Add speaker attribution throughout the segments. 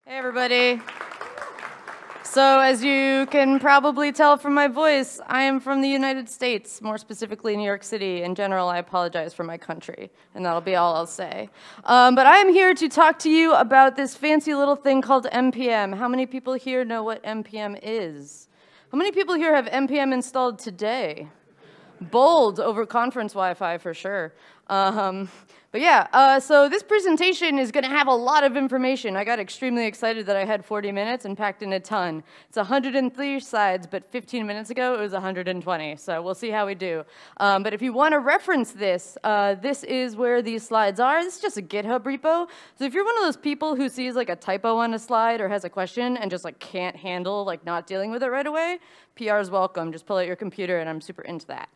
Speaker 1: Hey, everybody. So, as you can probably tell from my voice, I am from the United States, more specifically New York City. In general, I apologize for my country, and that'll be all I'll say. But I am here to talk to you about this fancy little thing called npm. How many people here know what npm is? How many people here have npm installed today? Bold over conference Wi-Fi for sure. But yeah, so this presentation is going to have a lot of information. I got extremely excited that I had 40 minutes and packed in a ton. It's 103 slides, but 15 minutes ago it was 120, so we'll see how we do. But if you want to reference this, this is where these slides are. This is just a GitHub repo. So if you're one of those people who sees like a typo on a slide or has a question and just like can't handle like not dealing with it right away, PR is welcome. Just pull out your computer, and I'm super into that.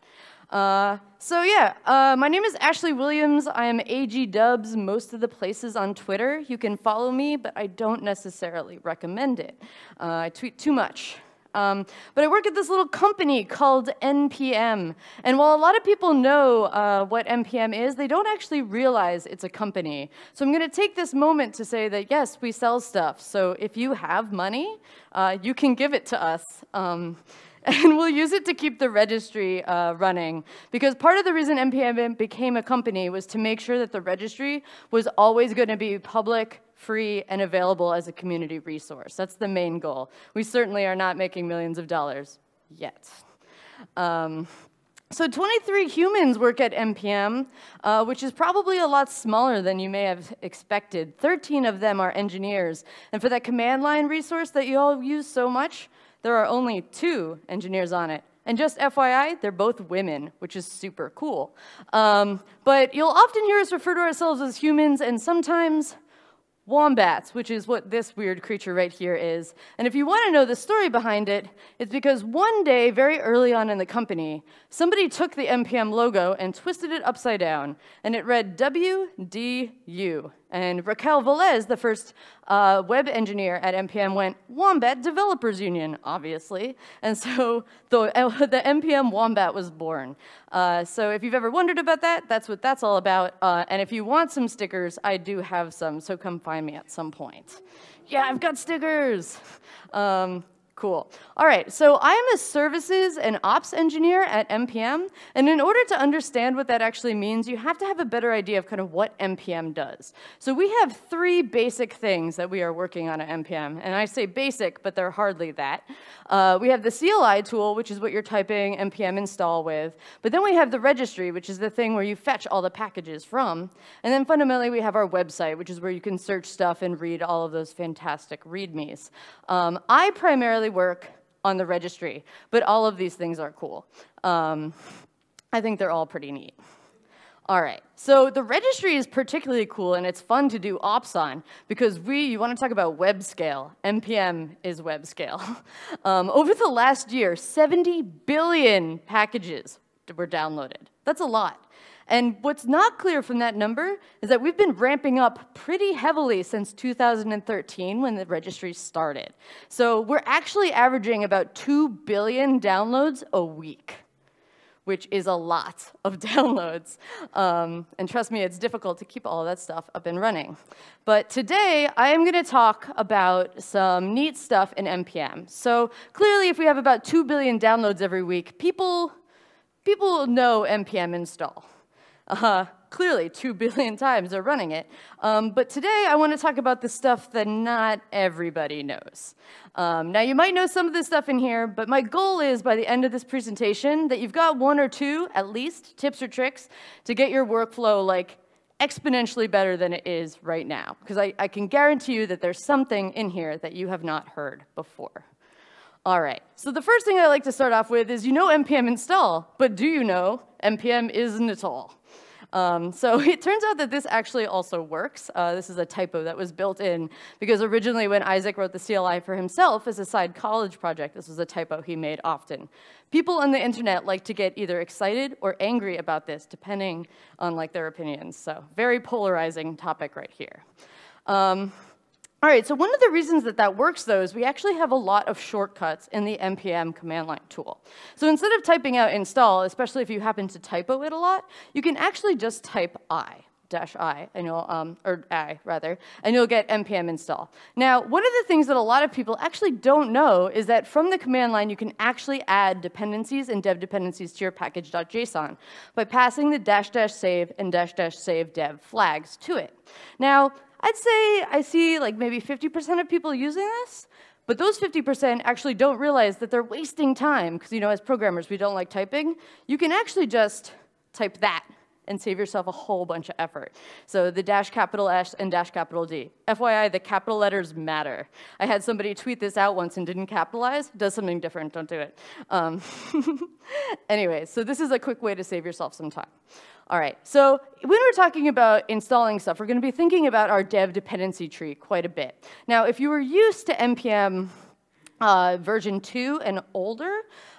Speaker 1: So yeah, my name is Ashley Williams. I am AG Dubs most of the places on Twitter. You can follow me, but I don't necessarily recommend it. I tweet too much. But I work at this little company called NPM. And while a lot of people know what NPM is, they don't actually realize it's a company. So I'm going to take this moment to say that, yes, we sell stuff. So if you have money, you can give it to us. And we'll use it to keep the registry running. Because part of the reason npm became a company was to make sure that the registry was always going to be public, free, and available as a community resource. That's the main goal. We certainly are not making millions of dollars yet. So 23 humans work at npm, which is probably a lot smaller than you may have expected. 13 of them are engineers. And for that command line resource that you all use so much, there are only 2 engineers on it. And just FYI, they're both women, which is super cool. But you'll often hear us refer to ourselves as humans and sometimes wombats, which is what this weird creature right here is. And if you want to know the story behind it, it's because one day, very early on in the company, somebody took the npm logo and twisted it upside down, and it read WDU. And Raquel Velez, the first web engineer at npm, went, Wombat Developers Union, obviously. And so the npm Wombat was born. So if you've ever wondered about that, that's what that's all about. And if you want some stickers, I do have some, so come find me at some point. Yeah, I've got stickers. Cool. All right, so I am a services and ops engineer at npm, and in order to understand what that actually means, you have to have a better idea of kind of what npm does. So we have 3 basic things that we are working on at npm, and I say basic, but they're hardly that. We have the CLI tool, which is what you're typing npm install with, but then we have the registry, which is the thing where you fetch all the packages from, and then fundamentally we have our website, which is where you can search stuff and read all of those fantastic readmes. I primarily work on the registry, but all of these things are cool. I think they're all pretty neat. All right, so the registry is particularly cool, and it's fun to do ops on, because you want to talk about web scale. npm is web scale. Over the last year, 70 billion packages were downloaded. That's a lot. And what's not clear from that number is that we've been ramping up pretty heavily since 2013 when the registry started. So we're actually averaging about 2 billion downloads a week, which is a lot of downloads. And trust me, it's difficult to keep all of that stuff up and running. But today, I am going to talk about some neat stuff in npm. So clearly, if we have about 2 billion downloads every week, people know npm install. Clearly, 2 billion times they're running it. But today, I want to talk about the stuff that not everybody knows. Now, you might know some of this stuff in here, but my goal is, by the end of this presentation, that you've got 1 or 2, at least, tips or tricks to get your workflow, like, exponentially better than it is right now. Because I can guarantee you that there's something in here that you have not heard before. All right, so the first thing I like to start off with is, you know npm install, but do you know npm isn't all? So it turns out that this actually also works. This is a typo that was built in, because originally when Isaac wrote the CLI for himself as a side college project, this was a typo he made often. People on the internet like to get either excited or angry about this, depending on like their opinions. So very polarizing topic right here. All right, so one of the reasons that that works, though, is we actually have a lot of shortcuts in the npm command line tool. So instead of typing out install, especially if you happen to typo it a lot, you can actually just type I. -i, and you'll, or I, rather, and you'll get npm install. Now, one of the things that a lot of people actually don't know is that from the command line, you can actually add dependencies and dev dependencies to your package.json by passing the --save and --save dev flags to it. Now, I'd say I see like maybe 50% of people using this, but those 50% actually don't realize that they're wasting time, because as programmers, we don't like typing. You can actually just type that and save yourself a whole bunch of effort. So the -S and -D. FYI, the capital letters matter. I had somebody tweet this out once and didn't capitalize. Does something different, don't do it. Anyway, so this is a quick way to save yourself some time. All right, so when we're talking about installing stuff, we're going to be thinking about our dev dependency tree quite a bit. Now, if you were used to npm version 2 and older,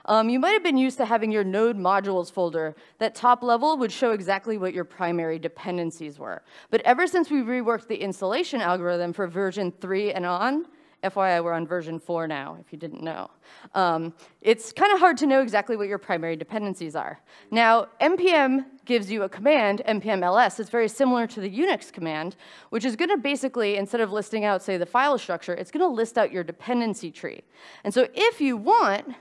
Speaker 1: you might have been used to having your node modules folder. That top level would show exactly what your primary dependencies were. But ever since we reworked the installation algorithm for version 3 and on, FYI, we're on version 4 now, if you didn't know. It's kind of hard to know exactly what your primary dependencies are. Now, npm gives you a command, npm-ls. It's very similar to the Unix command, which is going to basically, instead of listing out, say, the file structure, it's going to list out your dependency tree. And so if you want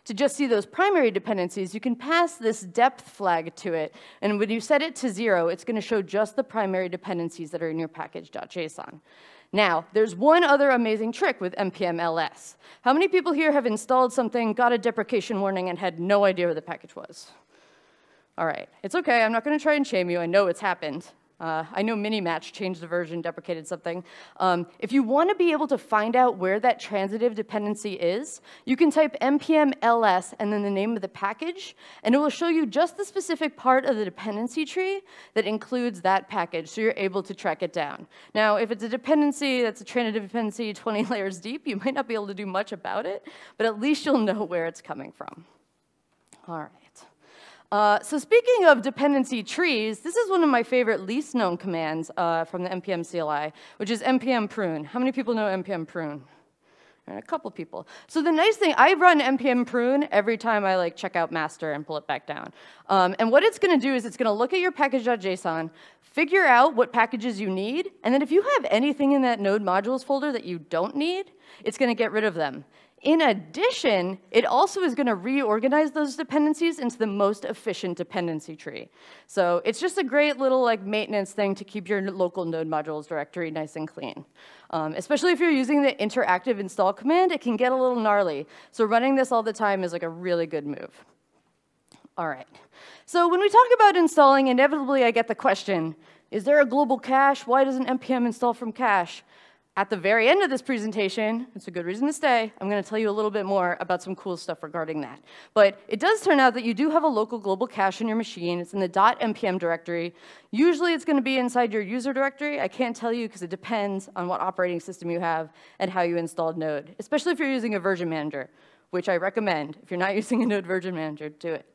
Speaker 1: to just see those primary dependencies, you can pass this depth flag to it. And when you set it to 0, it's going to show just the primary dependencies that are in your package.json. Now, there's one other amazing trick with npm-ls. How many people here have installed something, got a deprecation warning, and had no idea where the package was? All right, it's okay. I'm not going to try and shame you. I know it's happened. I know Minimatch changed the version, deprecated something. If you want to be able to find out where that transitive dependency is, you can type npm-ls and then the name of the package, and it will show you just the specific part of the dependency tree that includes that package, so you're able to track it down. Now, if it's a dependency that's a transitive dependency 20 layers deep, you might not be able to do much about it, but at least you'll know where it's coming from. All right. So speaking of dependency trees, this is one of my favorite least known commands from the npm CLI, which is npm-prune. How many people know npm-prune? A couple people. So the nice thing, I run npm-prune every time I check out master and pull it back down. And what it's going to do is it's going to look at your package.json, figure out what packages you need, and then if you have anything in that node modules folder that you don't need, it's going to get rid of them. In addition, it also is going to reorganize those dependencies into the most efficient dependency tree. So it's just a great little maintenance thing to keep your local node modules directory nice and clean. Especially if you're using the interactive install command, it can get a little gnarly. So running this all the time is a really good move. All right. So when we talk about installing, inevitably I get the question, is there a global cache? Why doesn't npm install from cache? At the very end of this presentation, it's a good reason to stay, I'm going to tell you a little bit more about some cool stuff regarding that. But it does turn out that you do have a local global cache in your machine. It's in the .npm directory. Usually it's going to be inside your user directory. I can't tell you because it depends on what operating system you have and how you installed Node, especially if you're using a version manager, which I recommend. If you're not using a Node version manager, do it.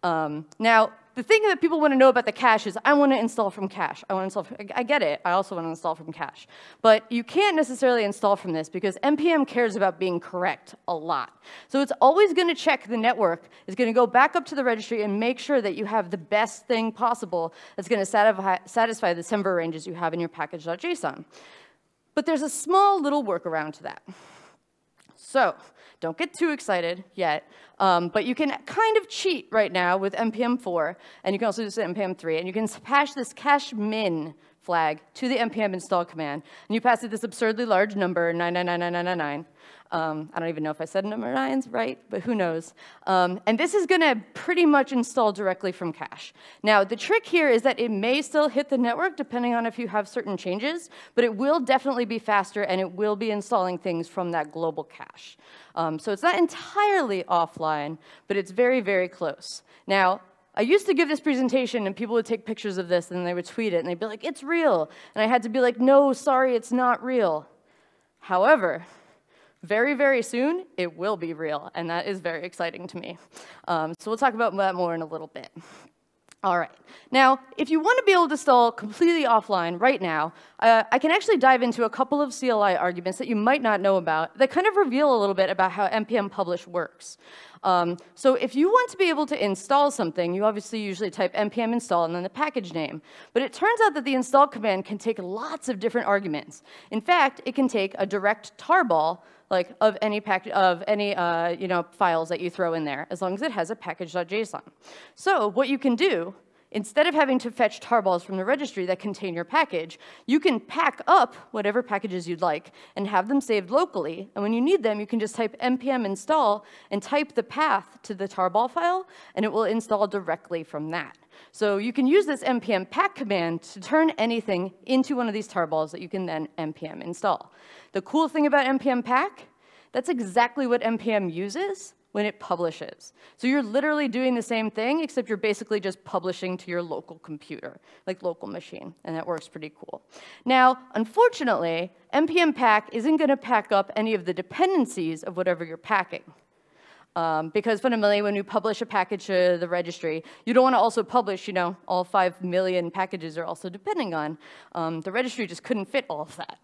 Speaker 1: Now, the thing that people want to know about the cache is, I want to install from cache. I get it. I also want to install from cache. But you can't necessarily install from this because NPM cares about being correct a lot. So it's always going to check the network. It's going to go back up to the registry and make sure that you have the best thing possible that's going to satisfy the semver ranges you have in your package.json. But there's a small little workaround to that. So don't get too excited yet, but you can kind of cheat right now with npm4, and you can also do this with npm3, and you can pass this cache min flag to the npm install command, and you pass it this absurdly large number, 9999999. I don't even know if I said number 9s right, but who knows. And this is going to pretty much install directly from cache. Now, the trick here is that it may still hit the network depending on if you have certain changes, but it will definitely be faster, and it will be installing things from that global cache. So it's not entirely offline, but it's very, very close. Now, I used to give this presentation, and people would take pictures of this, and they would tweet it, and they'd be like, it's real. And I had to be like, no, sorry, it's not real. However, very, very soon, it will be real, and that is very exciting to me. So we'll talk about that more in a little bit. All right. Now, if you want to be able to install completely offline right now, I can actually dive into a couple of CLI arguments that you might not know about that kind of reveal a little bit about how npm publish works. So if you want to be able to install something, you obviously usually type npm install and then the package name. But it turns out that the install command can take lots of different arguments. In fact, it can take a direct tarball of any files that you throw in there, as long as it has a package.json. So what you can do, instead of having to fetch tarballs from the registry that contain your package, you can pack up whatever packages you'd like and have them saved locally. And when you need them, you can just type npm install and type the path to the tarball file, and it will install directly from that. So you can use this npm pack command to turn anything into one of these tarballs that you can then npm install. The cool thing about npm pack, that's exactly what npm uses when it publishes. So you're literally doing the same thing, except you're basically just publishing to your local computer, like local machine, and that works pretty cool. Now, unfortunately, npm pack isn't going to pack up any of the dependencies of whatever you're packing. Because fundamentally, when you publish a package to the registry, you don't want to also publish, all 5 million packages are also depending on. The registry just couldn't fit all of that.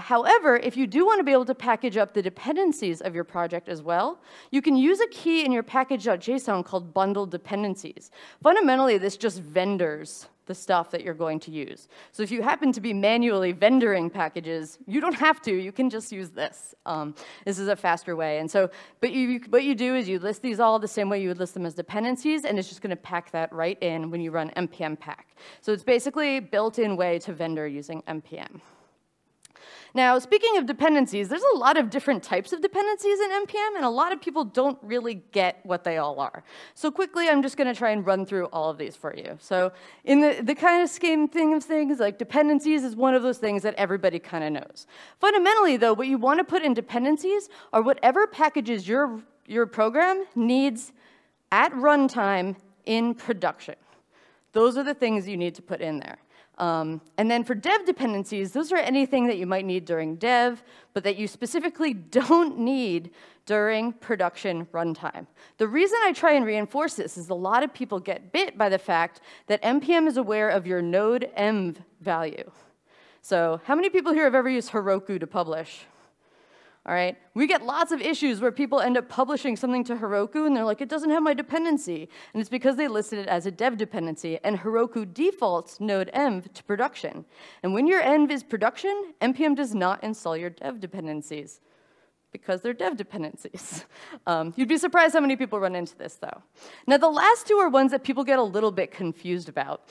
Speaker 1: However, if you do want to be able to package up the dependencies of your project as well, you can use a key in your package.json called bundle dependencies. Fundamentally, this just vendors the stuff that you're going to use. So if you happen to be manually vendoring packages, you don't have to. You can just use this. This is a faster way. And so, but what you do is you list these all the same way you would list them as dependencies, and it's just going to pack that right in when you run npm pack. So it's basically a built-in way to vendor using npm. Now, speaking of dependencies, there's a lot of different types of dependencies in npm, and a lot of people don't really get what they all are. So quickly, I'm just going to try and run through all of these for you. So in the kind of scheme of things, like dependencies is one of those things that everybody kind of knows. Fundamentally, though, what you want to put in dependencies are whatever packages your program needs at runtime in production. Those are the things you need to put in there. And then for dev dependencies, those are anything that you might need during dev, but that you specifically don't need during production runtime. The reason I try and reinforce this is a lot of people get bit by the fact that npm is aware of your node env value. So how many people here have ever used Heroku to publish? All right, we get lots of issues where people end up publishing something to Heroku, and they're like, it doesn't have my dependency. And it's because they listed it as a dev dependency, and Heroku defaults node env to production. And when your env is production, npm does not install your dev dependencies, because they're dev dependencies. You'd be surprised how many people run into this, though. Now, the last two are ones that people get a little bit confused about.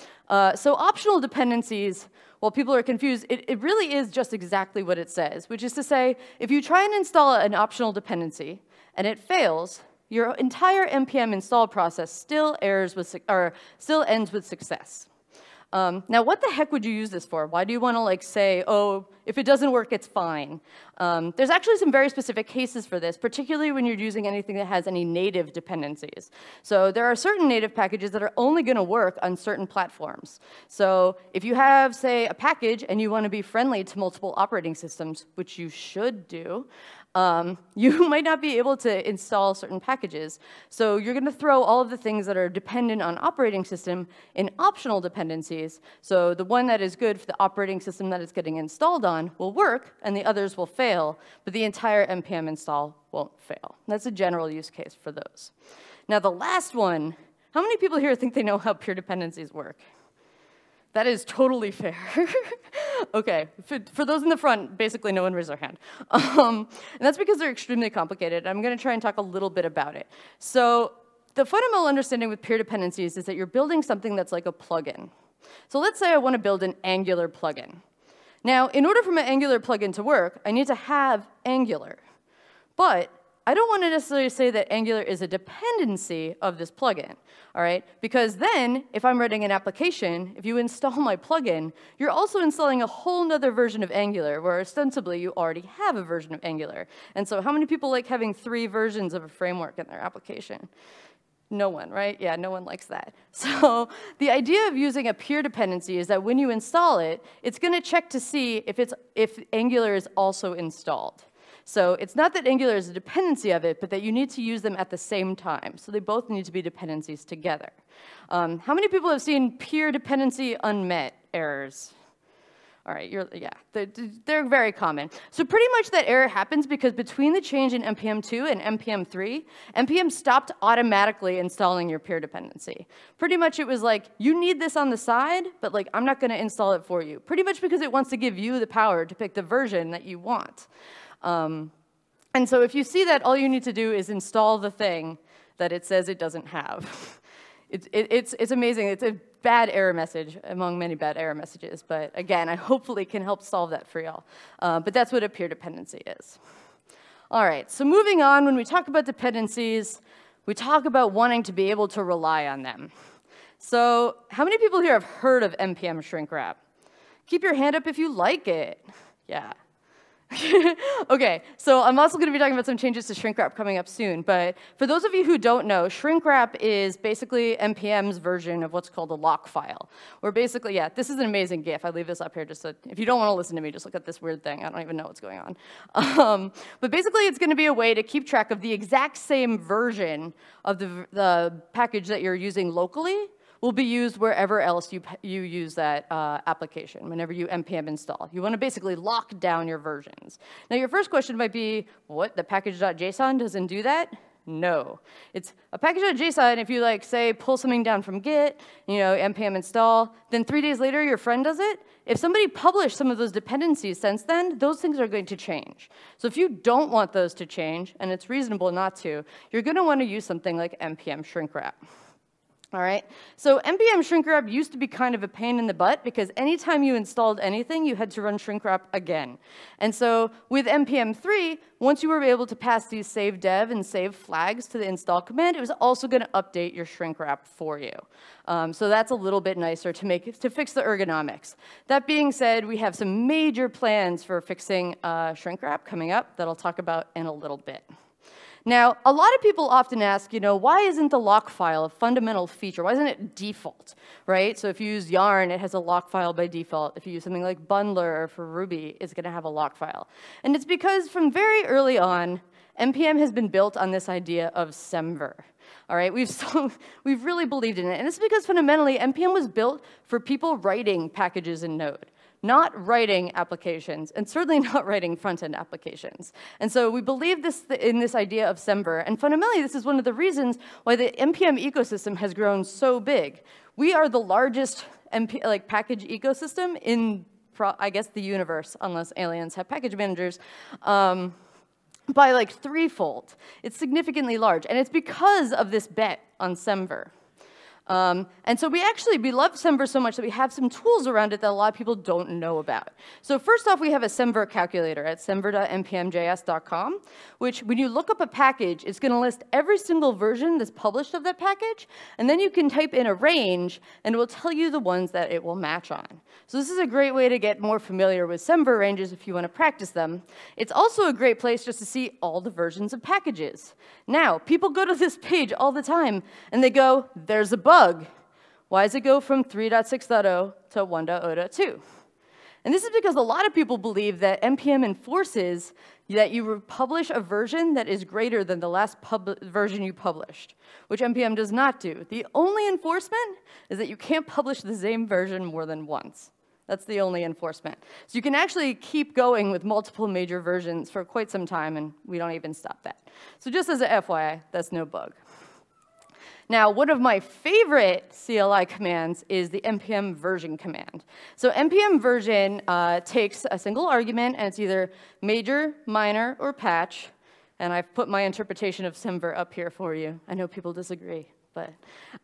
Speaker 1: So optional dependencies, while people are confused, it really is just exactly what it says, which is to say, if you try and install an optional dependency and it fails, your entire npm install process still ends with success. Now, what the heck would you use this for? Why do you want to say, oh, if it doesn't work, it's fine? There's actually some very specific cases for this, particularly when you're using anything that has any native dependencies. So there are certain native packages that are only going to work on certain platforms. So if you have, say, a package and you want to be friendly to multiple operating systems, which you should do, you might not be able to install certain packages. So you're going to throw all of the things that are dependent on operating system in optional dependencies. So the one that is good for the operating system that it's getting installed on will work, and the others will fail, but the entire npm install won't fail. That's a general use case for those. Now, the last one, how many people here think they know how pure dependencies work? That is totally fair. OK, for those in the front, basically no one raised their hand. And that's because they're extremely complicated. I'm going to try and talk a little bit about it. So the fundamental understanding with peer dependencies is that you're building something that's like a plugin. So let's say I want to build an Angular plugin. Now, in order for my Angular plugin to work, I need to have Angular. But I don't want to necessarily say that Angular is a dependency of this plugin, all right? Because then, if I'm writing an application, if you install my plugin, you're also installing a whole nother version of Angular, where ostensibly you already have a version of Angular. And so how many people like having 3 versions of a framework in their application? No one, right? Yeah, no one likes that. So the idea of using a peer dependency is that when you install it, it's going to check to see if Angular is also installed. So it's not that Angular is a dependency of it, but that you need to use them at the same time. So they both need to be dependencies together. How many people have seen peer dependency unmet errors? All right, yeah, they're very common. So pretty much that error happens because between the change in npm 2 and npm 3, npm stopped automatically installing your peer dependency. Pretty much it was like, you need this on the side, but like I'm not going to install it for you. Pretty much because it wants to give you the power to pick the version that you want. And so if you see that, all you need to do is install the thing that it says it doesn't have. It's amazing. It's a bad error message among many bad error messages. But again, I hopefully can help solve that for y'all. But that's what a peer dependency is. All right, so moving on, when we talk about dependencies, we talk about wanting to be able to rely on them. So how many people here have heard of npm shrinkwrap? Keep your hand up if you like it. Yeah. Okay, so I'm also going to be talking about some changes to shrinkwrap coming up soon. But for those of you who don't know, shrinkwrap is basically npm's version of what's called a lock file. Where basically, yeah, this is an amazing GIF. I leave this up here just so if you don't want to listen to me, just look at this weird thing. I don't even know what's going on. But basically, it's going to be a way to keep track of the exact same version of the package that you're using locally will be used wherever else you use that application, whenever you npm install. You want to basically lock down your versions. Now, your first question might be, what, the package.json doesn't do that? No. It's a package.json, if you, like, say, pull something down from Git, you know, npm install, then 3 days later, your friend does it. If somebody published some of those dependencies since then, those things are going to change. So if you don't want those to change, and it's reasonable not to, you're going to want to use something like npm shrinkwrap. All right, so npm shrinkwrap used to be kind of a pain in the butt because anytime you installed anything, you had to run shrinkwrap again. And so with npm 3, once you were able to pass these save dev and save flags to the install command, it was also going to update your shrinkwrap for you. So that's a little bit nicer to fix the ergonomics. That being said, we have some major plans for fixing shrinkwrap coming up that I'll talk about in a little bit. Now, a lot of people often ask, you know, why isn't the lock file a fundamental feature? Why isn't it default, right? So if you use Yarn, it has a lock file by default. If you use something like Bundler for Ruby, it's going to have a lock file. And it's because from very early on, npm has been built on this idea of semver. All right, we've really believed in it. And it's because fundamentally, npm was built for people writing packages in Node, not writing applications, and certainly not writing front-end applications. And so we believe in this idea of semver, and fundamentally this is one of the reasons why the npm ecosystem has grown so big. We are the largest package ecosystem in, I guess, the universe, unless aliens have package managers, by like threefold. It's significantly large, and it's because of this bet on semver. And so we love semver so much that we have some tools around it that a lot of people don't know about. So first off, we have a semver calculator at semver.npm.js.com, which when you look up a package, it's going to list every single version that's published of that package, and then you can type in a range, and it will tell you the ones that it will match on. So this is a great way to get more familiar with semver ranges if you want to practice them. It's also a great place just to see all the versions of packages. Now, people go to this page all the time, and they go, there's a bug. Why does it go from 3.6.0 to 1.0.2? And this is because a lot of people believe that npm enforces that you publish a version that is greater than the last version you published, which npm does not do. The only enforcement is that you can't publish the same version more than once. That's the only enforcement. So you can actually keep going with multiple major versions for quite some time, and we don't even stop that. So just as a FYI, that's no bug. Now, one of my favorite CLI commands is the npm version command. So npm version takes a single argument, and it's either major, minor, or patch. And I've put my interpretation of semver up here for you. I know people disagree, but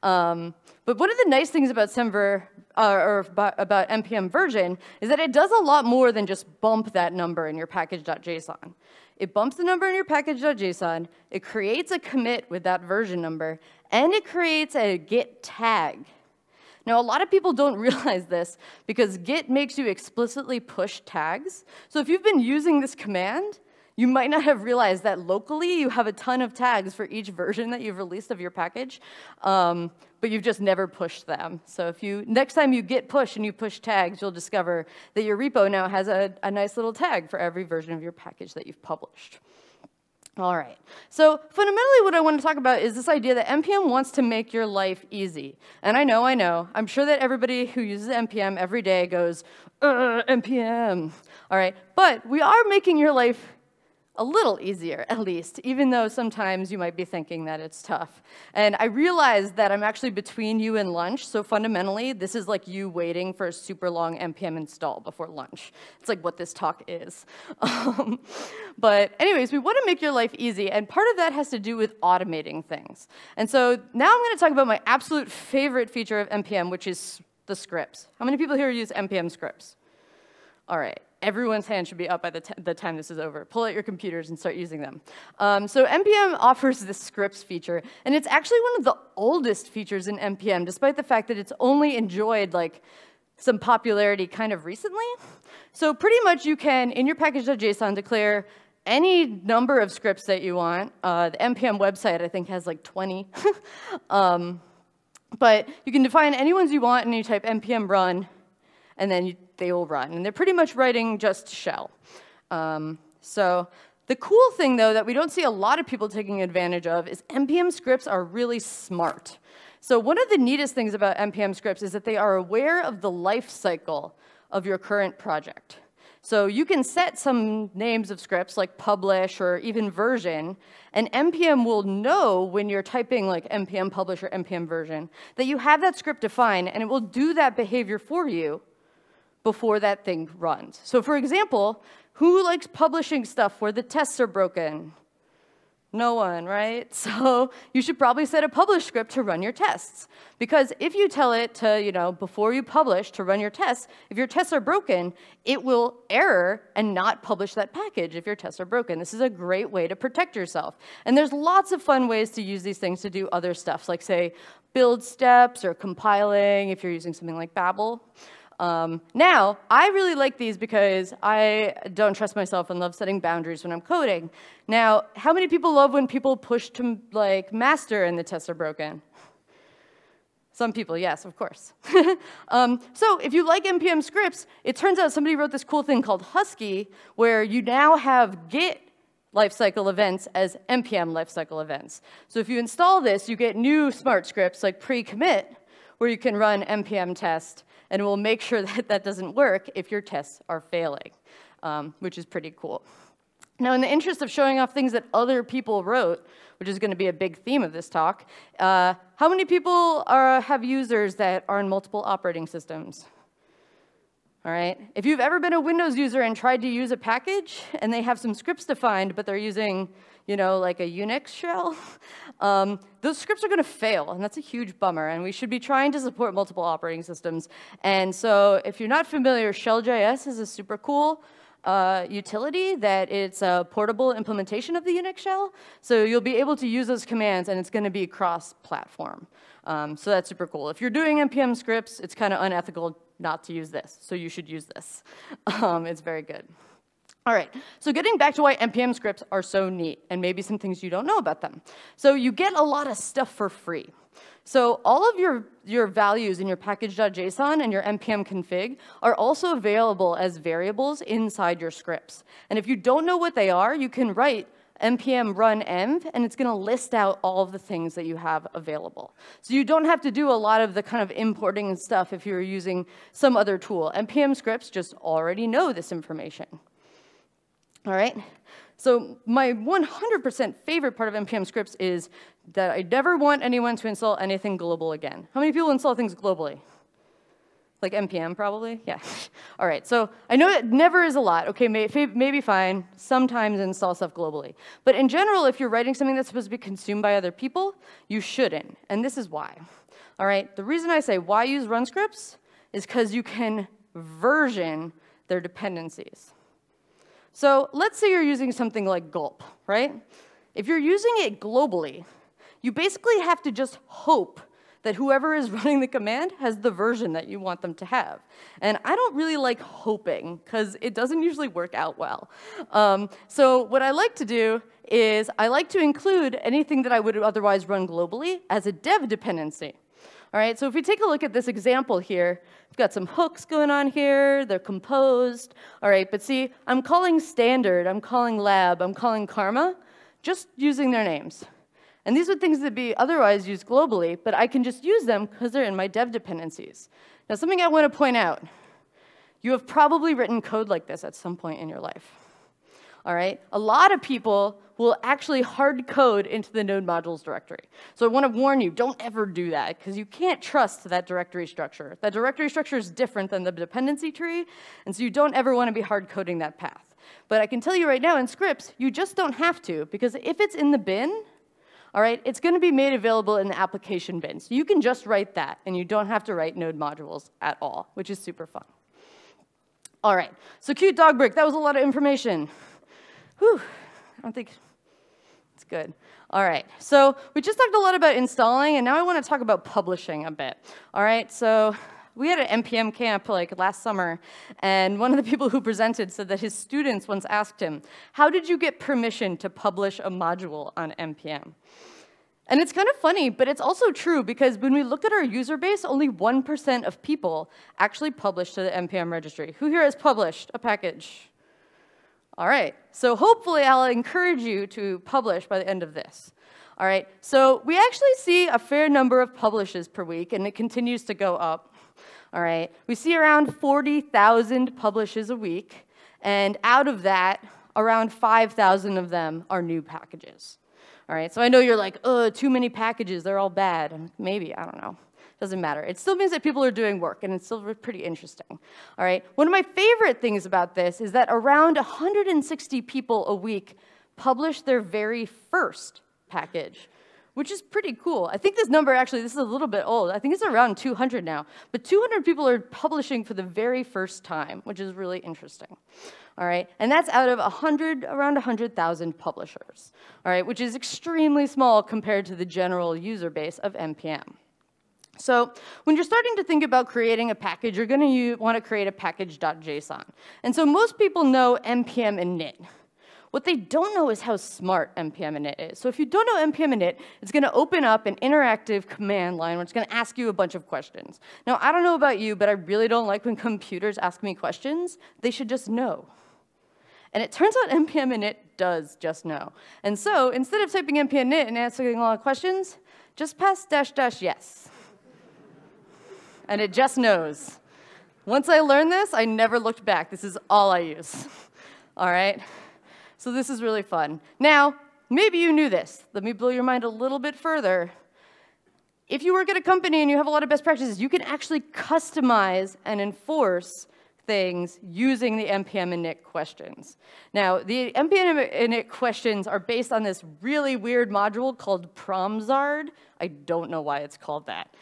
Speaker 1: one of the nice things about semver, about npm version, is that it does a lot more than just bump that number in your package.json. It bumps the number in your package.json, it creates a commit with that version number, and it creates a git tag. Now, a lot of people don't realize this because Git makes you explicitly push tags. So if you've been using this command, you might not have realized that locally you have a ton of tags for each version that you've released of your package, but you've just never pushed them. So if next time you git push and you push tags, you'll discover that your repo now has a nice little tag for every version of your package that you've published. All right, so fundamentally what I want to talk about is this idea that NPM wants to make your life easy. And I know, I'm sure that everybody who uses NPM every day goes, NPM. All right, but we are making your life a little easier, at least, even though sometimes you might be thinking that it's tough. And I realize that I'm actually between you and lunch, so fundamentally, this is like you waiting for a super long NPM install before lunch. It's like what this talk is. But anyways, we want to make your life easy, and part of that has to do with automating things. And so now I'm going to talk about my absolute favorite feature of NPM, which is the scripts. How many people here use NPM scripts? All right. Everyone's hand should be up by the time this is over. Pull out your computers and start using them. So NPM offers this scripts feature, and it's actually one of the oldest features in NPM, despite the fact that it's only enjoyed like some popularity kind of recently. So pretty much you can, in your package.json, declare any number of scripts that you want. The NPM website, I think, has like 20. But you can define any ones you want, and you type npm run, and then they will run. And they're pretty much writing just shell. So the cool thing, though, that we don't see a lot of people taking advantage of is NPM scripts are really smart. So one of the neatest things about NPM scripts is that they are aware of the life cycle of your current project. So you can set some names of scripts, like publish or even version, and NPM will know when you're typing like npm publish or npm version that you have that script defined, and it will do that behavior for you before that thing runs. So for example, who likes publishing stuff where the tests are broken? No one, right? So you should probably set a publish script to run your tests. Because if you tell it to, before you publish, to run your tests, if your tests are broken, it will error and not publish that package if your tests are broken. This is a great way to protect yourself. And there's lots of fun ways to use these things to do other stuff, like, say, build steps or compiling if you're using something like Babel. Now, I really like these because I don't trust myself and love setting boundaries when I'm coding. Now, how many people love when people push to like master and the tests are broken? Some people, yes, of course. So if you like NPM scripts, it turns out somebody wrote this cool thing called Husky, where you now have Git lifecycle events as npm lifecycle events. So if you install this, you get new smart scripts like pre-commit, where you can run npm test, and it will make sure that that doesn't work if your tests are failing, which is pretty cool. Now, in the interest of showing off things that other people wrote, which is going to be a big theme of this talk, how many people have users that are in multiple operating systems? All right. If you've ever been a Windows user and tried to use a package, and they have some scripts defined, but they're using like a Unix shell, those scripts are going to fail, and that's a huge bummer, and we should be trying to support multiple operating systems. And so if you're not familiar, shell.js is a super cool utility that it's a portable implementation of the Unix shell, so you'll be able to use those commands, and it's going to be cross-platform. So that's super cool. If you're doing npm scripts, it's kind of unethical not to use this, so you should use this. It's very good. All right, so getting back to why npm scripts are so neat, and maybe some things you don't know about them. So you get a lot of stuff for free. So all of your values in your package.json and your npm config are also available as variables inside your scripts. And if you don't know what they are, you can write npm run env, and it's going to list out all of the things that you have available. So you don't have to do a lot of the kind of importing and stuff if you're using some other tool. npm scripts just already know this information. All right, so my 100% favorite part of npm scripts is that I never want anyone to install anything global again. How many people install things globally? Like npm, probably? Yeah. All right, so I know it never is a lot. Okay, maybe fine. Sometimes install stuff globally. But in general, if you're writing something that's supposed to be consumed by other people, you shouldn't. And this is why. All right, the reason I say why use run scripts is because you can version their dependencies. So let's say you're using something like gulp, right? If you're using it globally, you basically have to just hope that whoever is running the command has the version that you want them to have. And I don't really like hoping, because it doesn't usually work out well. So what I like to do is I like to include anything that I would otherwise run globally as a dev dependency. All right, so if we take a look at this example here, we've got some hooks going on here, they're composed. All right, but see, I'm calling standard, I'm calling lab, I'm calling karma, just using their names. And these are things that be otherwise used globally, but I can just use them because they're in my dev dependencies. Now, something I want to point out. You have probably written code like this at some point in your life. All right? A lot of people will actually hard code into the node modules directory. So I want to warn you, don't ever do that, because you can't trust that directory structure. That directory structure is different than the dependency tree, and so you don't ever want to be hard coding that path. But I can tell you right now in scripts, you just don't have to, because if it's in the bin, all right, it's going to be made available in the application bin. So you can just write that, and you don't have to write node modules at all, which is super fun. All right, so cute dog brick, that was a lot of information. Whew, I don't think it's good. All right, so we just talked a lot about installing, and now I want to talk about publishing a bit. All right, so we had an NPM camp like last summer, and one of the people who presented said that his students once asked him, how did you get permission to publish a module on NPM? And it's kind of funny, but it's also true, because when we look at our user base, only 1% of people actually publish to the NPM registry. Who here has published a package? All right, so hopefully I'll encourage you to publish by the end of this. All right, so we actually see a fair number of publishes per week, and it continues to go up. All right, we see around 40,000 publishes a week, and out of that, around 5,000 of them are new packages. All right, so I know you're like, oh, too many packages, they're all bad. Maybe, I don't know. Doesn't matter. It still means that people are doing work, and it's still pretty interesting. All right, one of my favorite things about this is that around 160 people a week publish their very first package, which is pretty cool. I think this number, actually, this is a little bit old. I think it's around 200 now. But 200 people are publishing for the very first time, which is really interesting. All right, and that's out of around 100,000 publishers, all right, which is extremely small compared to the general user base of NPM. So when you're starting to think about creating a package, you're going to want to create a package.json. And so most people know npm init. What they don't know is how smart npm init is. So if you don't know npm init, it's going to open up an interactive command line where it's going to ask you a bunch of questions. Now, I don't know about you, but I really don't like when computers ask me questions. They should just know. And it turns out npm init does just know. And so instead of typing npm init and answering a lot of questions, just pass -- yes. And it just knows. Once I learned this, I never looked back. This is all I use. All right? So this is really fun. Now, maybe you knew this. Let me blow your mind a little bit further. If you work at a company and you have a lot of best practices, you can actually customize and enforce things using the npm init questions. Now, the npm init questions are based on this really weird module called promzard. I don't know why it's called that.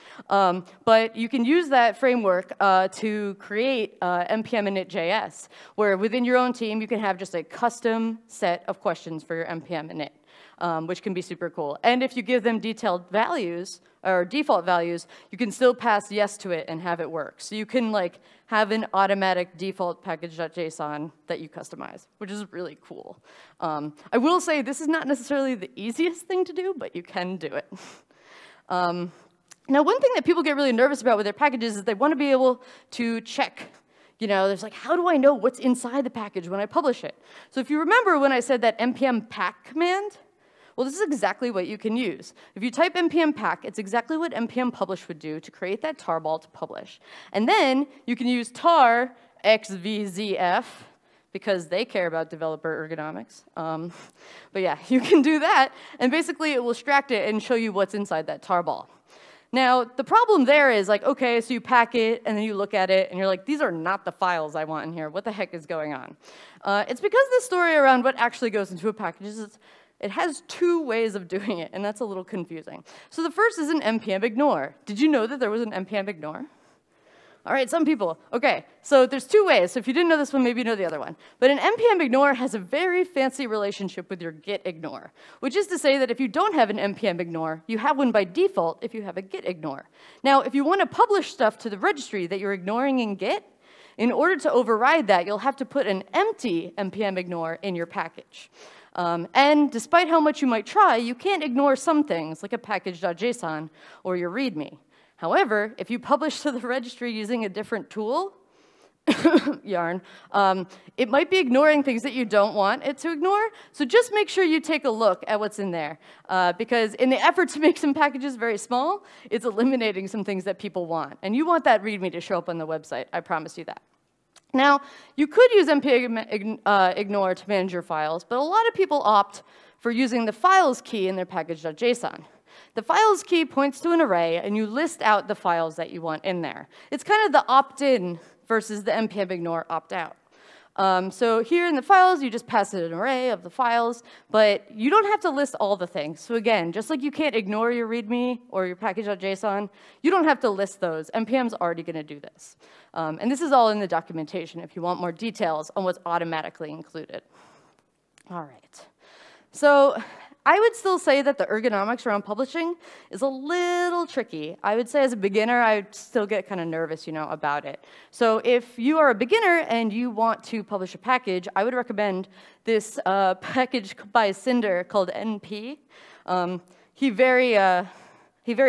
Speaker 1: But you can use that framework to create npm init.js, where within your own team, you can have just a custom set of questions for your npm init, which can be super cool. And if you give them detailed values, or default values, you can still pass yes to it and have it work. So you can like have an automatic default package.json that you customize, which is really cool. I will say this is not necessarily the easiest thing to do, but you can do it. Now, one thing that people get really nervous about with their packages is they want to be able to check. You know, there's like, how do I know what's inside the package when I publish it? So if you remember when I said that npm pack command, well, this is exactly what you can use. If you type npm pack, it's exactly what npm publish would do to create that tarball to publish. And then you can use tar xvzf, because they care about developer ergonomics. But yeah, you can do that, and basically it will extract it and show you what's inside that tarball. Now, the problem there is like, okay, so you pack it, and then you look at it, and you're like, these are not the files I want in here. What the heck is going on? It's because the story around what actually goes into a package is it has two ways of doing it, and that's a little confusing. So the first is an npm ignore. Did you know that there was an npm ignore? All right, some people. OK, so there's two ways. So if you didn't know this one, maybe you know the other one. But an npm ignore has a very fancy relationship with your git ignore, which is to say that if you don't have an npm ignore, you have one by default if you have a git ignore. Now, if you want to publish stuff to the registry that you're ignoring in git, in order to override that, you'll have to put an empty npm ignore in your package. And despite how much you might try, you can't ignore some things, like a package.json or your README. However, if you publish to the registry using a different tool, yarn, it might be ignoring things that you don't want it to ignore. So just make sure you take a look at what's in there. Because in the effort to make some packages very small, it's eliminating some things that people want. And you want that README to show up on the website. I promise you that. Now, you could use npm-ignore to manage your files, but a lot of people opt for using the files key in their package.json. The files key points to an array, and you list out the files that you want in there. It's kind of the opt-in versus the npm-ignore opt-out. So here in the files, you just pass it an array of the files, but you don't have to list all the things. So again, just like you can't ignore your README or your package.json, you don't have to list those. NPM's already going to do this. And this is all in the documentation if you want more details on what's automatically included. All right. So I would still say that the ergonomics around publishing is a little tricky. I would say as a beginner, I would still get kind of nervous, about it. So if you are a beginner and you want to publish a package, I would recommend this package by Cinder called NP. He very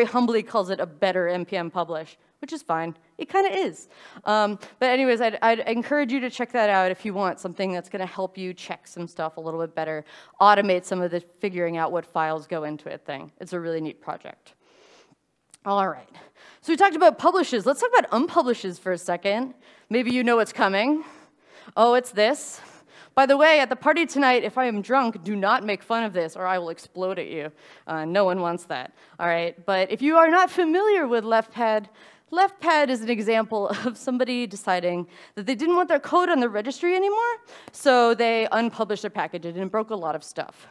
Speaker 1: humbly calls it a better NPM publish, which is fine. It kind of is. But anyways, I'd encourage you to check that out if you want something that's going to help you check some stuff a little bit better, automate some of the figuring out what files go into a thing. It's a really neat project. All right. So we talked about publishes. Let's talk about unpublishes for a second. Maybe you know what's coming. Oh, it's this. By the way, at the party tonight, if I am drunk, do not make fun of this, or I will explode at you. No one wants that. All right. But if you are not familiar with LeftPad, LeftPad is an example of somebody deciding that they didn't want their code on the registry anymore, so they unpublished their package and it broke a lot of stuff.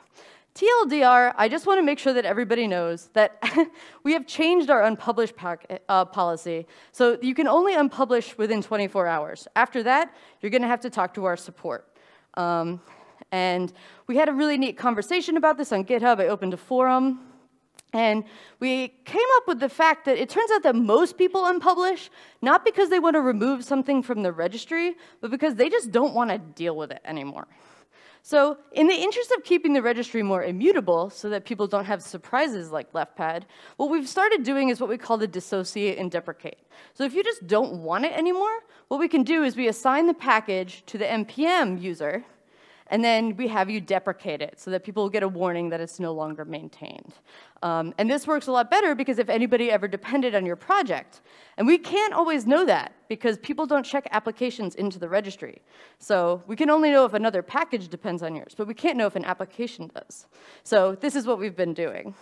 Speaker 1: TLDR, I just want to make sure that everybody knows that we have changed our unpublished policy, so you can only unpublish within 24 hours. After that, you're going to have to talk to our support. And we had a really neat conversation about this on GitHub. I opened a forum. And we came up with the fact that it turns out that most people unpublish, not because they want to remove something from the registry, but because they just don't want to deal with it anymore. So in the interest of keeping the registry more immutable so that people don't have surprises like LeftPad, what we've started doing is what we call the dissociate and deprecate. So if you just don't want it anymore, what we can do is we assign the package to the NPM user, and then we have you deprecate it so that people will get a warning that it's no longer maintained. And this works a lot better because if anybody ever depended on your project, and we can't always know that because people don't check applications into the registry. So we can only know if another package depends on yours, but we can't know if an application does. So this is what we've been doing.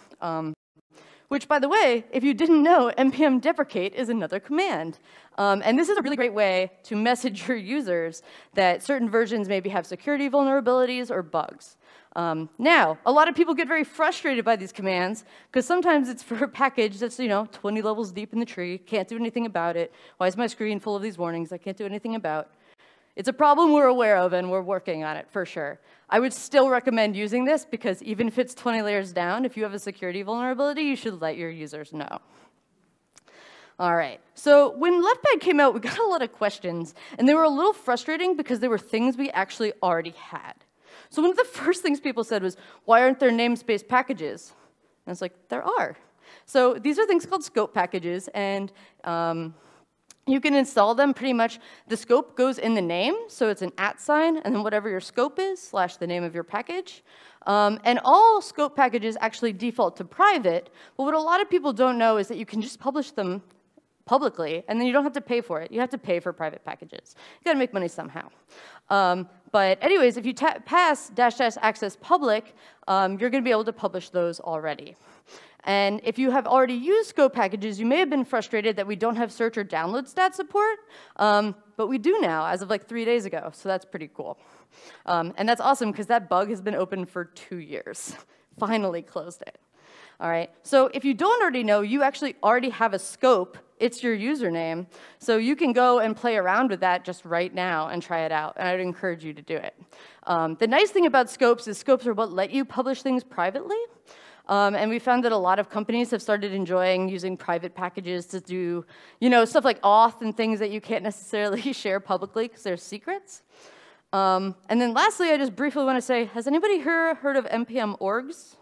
Speaker 1: Which, by the way, if you didn't know, npm-deprecate is another command. And this is a really great way to message your users that certain versions maybe have security vulnerabilities or bugs. Now, a lot of people get very frustrated by these commands, because sometimes it's for a package that's 20 levels deep in the tree, can't do anything about it. Why is my screen full of these warnings I can't do anything about? It's a problem we're aware of, and we're working on it, for sure. I would still recommend using this, because even if it's 20 layers down, if you have a security vulnerability, you should let your users know. All right, so when LeftPad came out, we got a lot of questions, and they were a little frustrating because they were things we actually already had. So one of the first things people said was, why aren't there namespace packages? And it's like, there are. So these are things called scope packages, and you can install them pretty much. The scope goes in the name, so it's an @ sign, and then whatever your scope is, / the name of your package. And all scope packages actually default to private, but what a lot of people don't know is that you can just publish them publicly, and then you don't have to pay for it. You have to pay for private packages. You gotta make money somehow. But anyways, if you pass -- access public, you're gonna be able to publish those already. And if you have already used scope packages, you may have been frustrated that we don't have search or download stat support, but we do now, as of like 3 days ago, so that's pretty cool. And that's awesome, because that bug has been open for 2 years. Finally closed it. All right, so if you don't already know, you actually already have a scope. It's your username, so you can go and play around with that just right now and try it out, and I would encourage you to do it. The nice thing about scopes is scopes are what let you publish things privately. And we found that a lot of companies have started enjoying using private packages to do, stuff like auth and things that you can't necessarily share publicly because they're secrets. And then lastly, I just briefly want to say, has anybody here heard of npm orgs?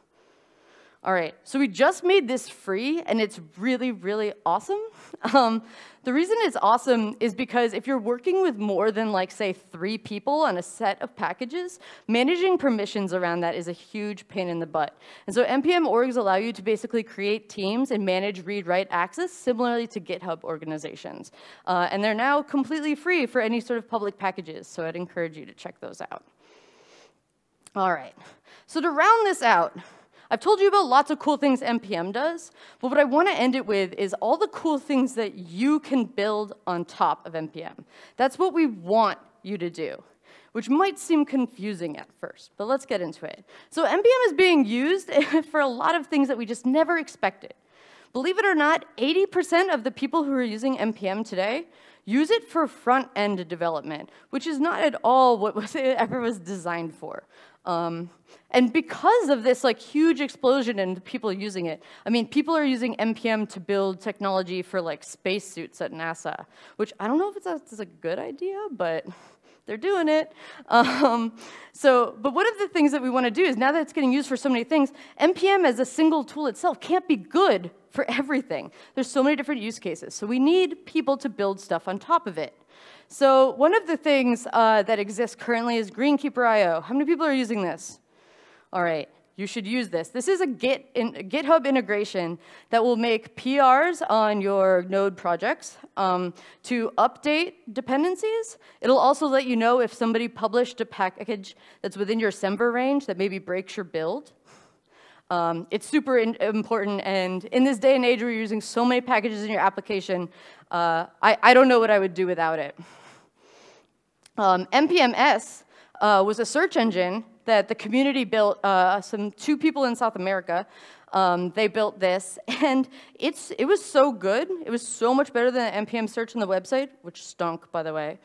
Speaker 1: All right, so we just made this free, and it's really, really awesome. The reason it's awesome is because if you're working with more than, like, say, 3 people on a set of packages, managing permissions around that is a huge pain in the butt. And so NPM orgs allow you to basically create teams and manage read-write access similarly to GitHub organizations. And they're now completely free for any sort of public packages, so I'd encourage you to check those out. All right, so to round this out, I've told you about lots of cool things NPM does, but what I want to end it with is all the cool things that you can build on top of NPM. That's what we want you to do, which might seem confusing at first, but let's get into it. So NPM is being used for a lot of things that we just never expected. Believe it or not, 80% of the people who are using NPM today use it for front-end development, which is not at all what it ever was designed for. And because of this like huge explosion in people using it, I mean, people are using NPM to build technology for like spacesuits at NASA, which I don't know if that's a good idea, but they're doing it. But one of the things that we want to do is, now that it's getting used for so many things, NPM as a single tool itself can't be good for everything. There's so many different use cases. So we need people to build stuff on top of it. So one of the things that exists currently is Greenkeeper.io. How many people are using this? All right, you should use this. This is a GitHub integration that will make PRs on your Node projects to update dependencies. It'll also let you know if somebody published a package that's within your semver range that maybe breaks your build. It's super important, and in this day and age where you're using so many packages in your application, I don't know what I would do without it. npm-s was a search engine that the community built, 2 people in South America. They built this, and it was so good. It was so much better than the npm search on the website, which stunk, by the way.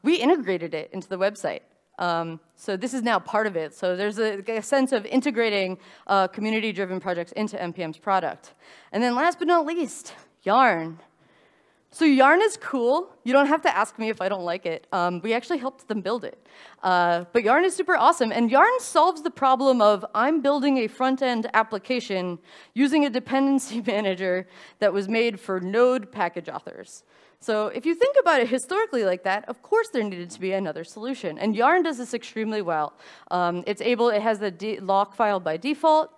Speaker 1: We integrated it into the website. So this is now part of it. So there's a sense of integrating community-driven projects into NPM's product. And then last but not least, Yarn. So Yarn is cool. You don't have to ask me if I don't like it. We actually helped them build it. But Yarn is super awesome. And Yarn solves the problem of, I'm building a front-end application using a dependency manager that was made for Node package authors. So if you think about it historically like that, of course there needed to be another solution. And Yarn does this extremely well. It has the lock file by default.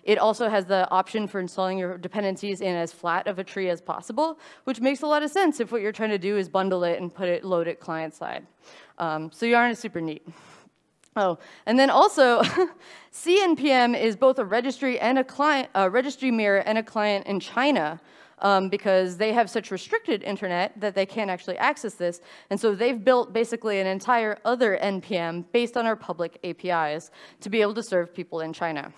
Speaker 1: It also has the option for installing your dependencies in as flat of a tree as possible, which makes a lot of sense if what you're trying to do is bundle it and load it client side. So Yarn is super neat. Oh, and then also, CNPM is both a registry and a client, a registry mirror and a client in China. Because they have such restricted internet that they can't actually access this. And so they've built basically an entire other NPM based on our public APIs to be able to serve people in China.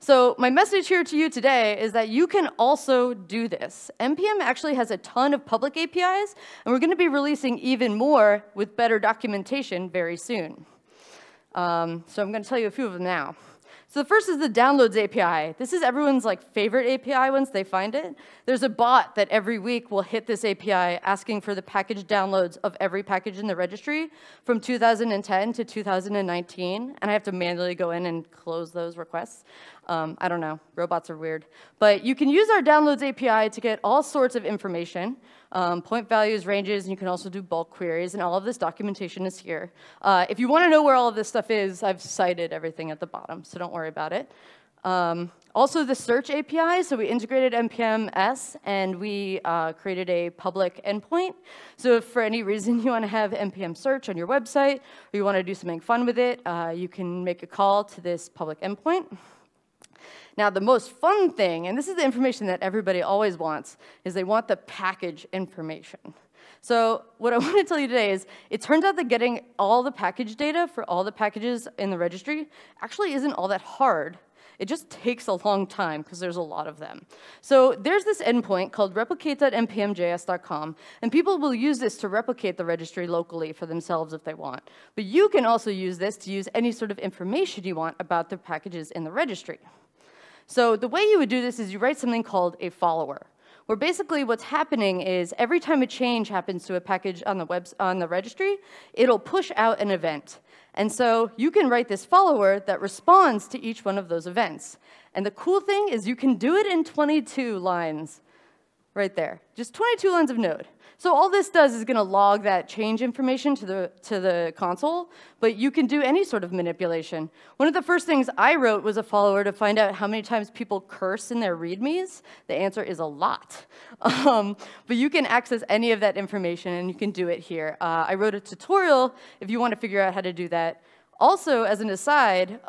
Speaker 1: So my message here to you today is that you can also do this. NPM actually has a ton of public APIs, and we're going to be releasing even more with better documentation very soon. So I'm going to tell you a few of them now. So the first is the downloads API. This is everyone's favorite API once they find it. There's a bot that every week will hit this API asking for the package downloads of every package in the registry from 2010 to 2019, and I have to manually go in and close those requests. I don't know, robots are weird. But you can use our downloads API to get all sorts of information, point values, ranges, and you can also do bulk queries, and all of this documentation is here. If you want to know where all of this stuff is, I've cited everything at the bottom, so don't worry about it. Also, the search API, so we integrated npm-s, and we created a public endpoint. So if for any reason you want to have npm search on your website, or you want to do something fun with it, you can make a call to this public endpoint. Now, the most fun thing, and this is the information that everybody always wants, is they want the package information. So what I want to tell you today is, it turns out that getting all the package data for all the packages in the registry actually isn't all that hard. It just takes a long time because there's a lot of them. So there's this endpoint called replicate.npm.js.com, and people will use this to replicate the registry locally for themselves if they want. But you can also use this to use any sort of information you want about the packages in the registry. So the way you would do this is you write something called a follower, where basically what's happening is every time a change happens to a package on the registry, it'll push out an event. And so you can write this follower that responds to each one of those events. And the cool thing is you can do it in 22 lines right there. Just 22 lines of node. So all this does is going to log that change information to the console, but you can do any sort of manipulation. One of the first things I wrote was a follower to find out how many times people curse in their readmes. The answer is a lot. But you can access any of that information, and you can do it here. I wrote a tutorial if you want to figure out how to do that. Also, as an aside,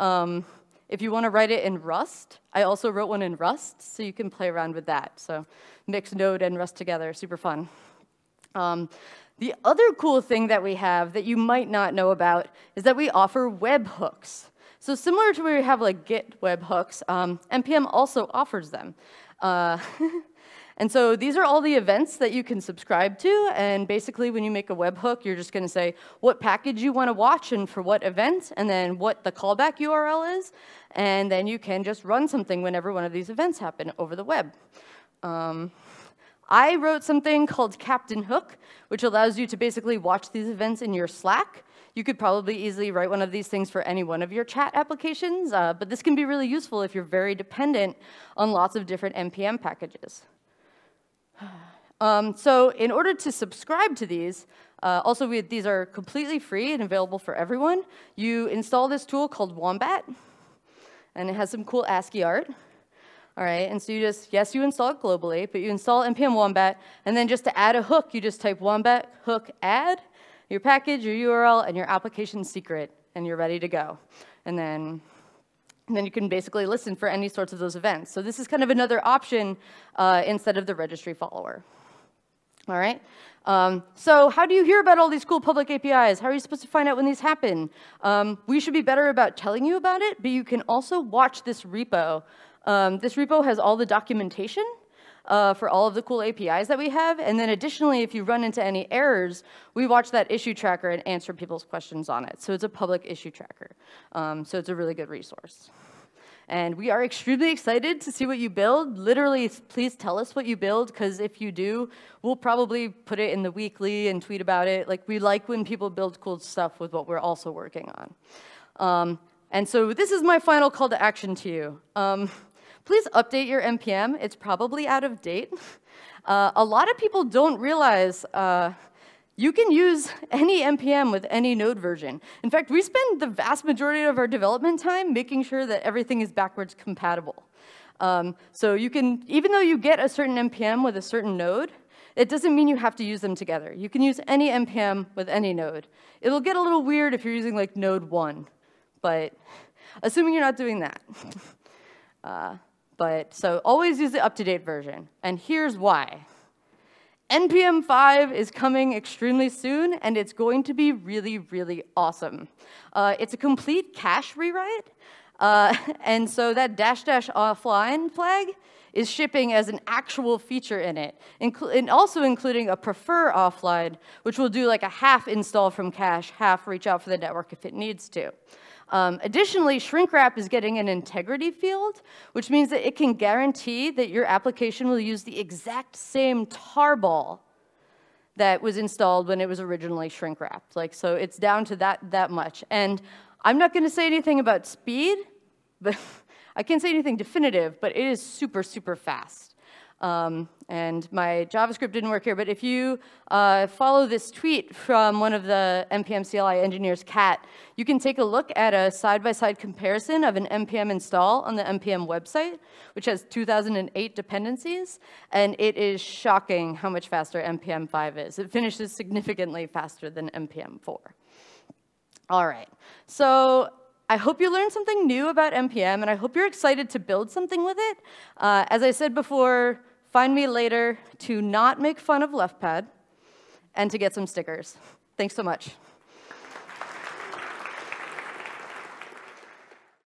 Speaker 1: if you want to write it in Rust, I also wrote one in Rust, so you can play around with that. So mix Node and Rust together, super fun. The other cool thing that we have that you might not know about is that we offer webhooks. So similar to where we have like Git webhooks, NPM also offers them. And so these are all the events that you can subscribe to. And basically, when you make a webhook, you're just going to say what package you want to watch and for what event, and then what the callback URL is. And then you can just run something whenever one of these events happen over the web. I wrote something called Captain Hook, which allows you to basically watch these events in your Slack. You could probably easily write one of these things for any one of your chat applications, but this can be really useful if you're very dependent on lots of different NPM packages. So in order to subscribe to these, also these are completely free and available for everyone. You install this tool called Wombat, and it has some cool ASCII art. All right, and so you just, yes, you install it globally, but you install npm wombat, and then just to add a hook, you just type wombat hook add, your package, your URL, and your application secret, and you're ready to go. And then you can basically listen for any sorts of those events. So this is kind of another option instead of the registry follower. All right. So how do you hear about all these cool public APIs? How are you supposed to find out when these happen? We should be better about telling you about it, but you can also watch this repo. This repo has all the documentation for all of the cool APIs that we have. And then additionally, if you run into any errors, we watch that issue tracker and answer people's questions on it. So it's a public issue tracker. So it's a really good resource. And we are extremely excited to see what you build. Literally, please tell us what you build, because if you do, we'll probably put it in the weekly and tweet about it. Like, we like when people build cool stuff with what we're also working on. And so this is my final call to action to you. Please update your NPM. It's probably out of date. A lot of people don't realize you can use any NPM with any node version. In fact, we spend the vast majority of our development time making sure that everything is backwards compatible. So you can, even though you get a certain NPM with a certain node, it doesn't mean you have to use them together. You can use any NPM with any node. It'll get a little weird if you're using like node 1, but assuming you're not doing that. So always use the up-to-date version, and here's why. NPM 5 is coming extremely soon, and it's going to be really, really awesome. It's a complete cache rewrite, and so that -- offline flag is shipping as an actual feature in it, and also including a prefer offline, which will do like a half install from cache, half reach out for the network if it needs to. Additionally, shrinkwrap is getting an integrity field, which means that it can guarantee that your application will use the exact same tarball that was installed when it was originally shrink-wrapped. Like, so it's down to that much. And I'm not going to say anything about speed, but I can't say anything definitive, but it is super, super fast. And my JavaScript didn't work here, but if you follow this tweet from one of the NPM CLI engineers, Kat, you can take a look at a side-by-side comparison of an NPM install on the NPM website, which has 2008 dependencies, and it is shocking how much faster NPM 5 is. It finishes significantly faster than NPM 4. All right, so I hope you learned something new about NPM, and I hope you're excited to build something with it. As I said before, find me later to not make fun of LeftPad and to get some stickers. Thanks so much.